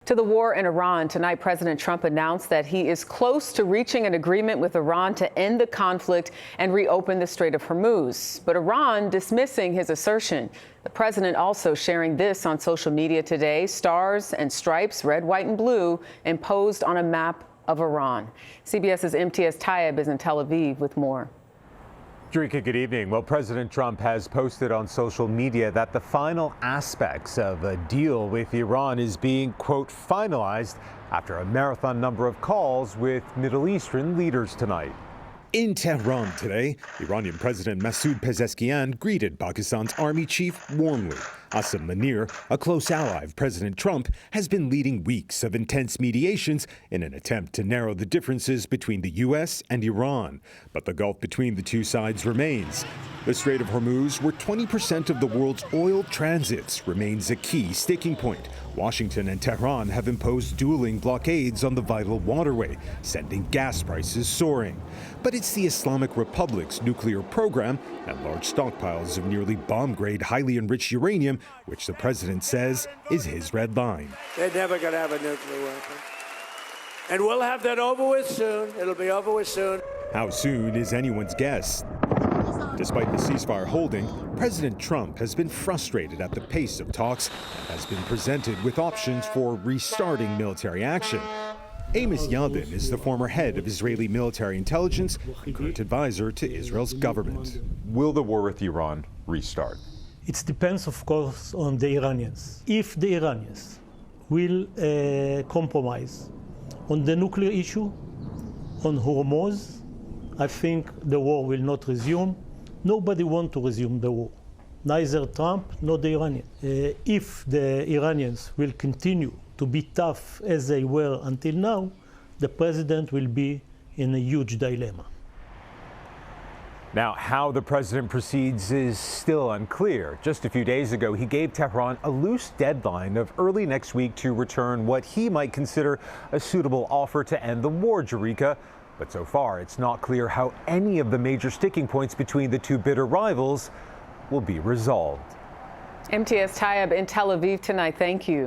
To the war in Iran, tonight President Trump announced that he is close to reaching an agreement with Iran to end the conflict and reopen the Strait of Hormuz. But Iran dismissing his assertion. The president also sharing this on social media today: stars and stripes, red, white, and blue, imposed on a map of Iran. CBS's Imtiaz Tyab is in Tel Aviv with more. Jerika, good evening. Well, President Trump has posted on social media that the final aspects of a deal with Iran is being, quote, finalized after a marathon number of calls with Middle Eastern leaders tonight. In Tehran today, Iranian President Masoud Pezeshkian greeted Pakistan's army chief warmly. Asim Munir, a close ally of President Trump, has been leading weeks of intense mediations in an attempt to narrow the differences between the U.S. and Iran. But the gulf between the two sides remains. The Strait of Hormuz, where 20% of the world's oil transits, remains a key sticking point. Washington and Tehran have imposed dueling blockades on the vital waterway, sending gas prices soaring. But it's the Islamic Republic's nuclear program and large stockpiles of nearly bomb-grade, highly enriched uranium, which the president says is his red line. They're never going to have a nuclear weapon. And we'll have that over with soon. It'll be over with soon. How soon is anyone's guess. Despite the ceasefire holding, President Trump has been frustrated at the pace of talks and has been presented with options for restarting military action. Amos Yadin is the former head of Israeli military intelligence and current advisor to Israel's government. Will the war with Iran restart? It depends, of course, on the Iranians. If the Iranians will compromise on the nuclear issue, on Hormuz, I think the war will not resume. Nobody wants to resume the war, neither Trump nor the Iranians. If the Iranians will continue to be tough as they were until now, the president will be in a huge dilemma. Now, how the president proceeds is still unclear. Just a few days ago, he gave Tehran a loose deadline of early next week to return what he might consider a suitable offer to end the war, Jerika. But so far, it's not clear how any of the major sticking points between the two bitter rivals will be resolved. Imtiaz Tyab in Tel Aviv tonight. Thank you.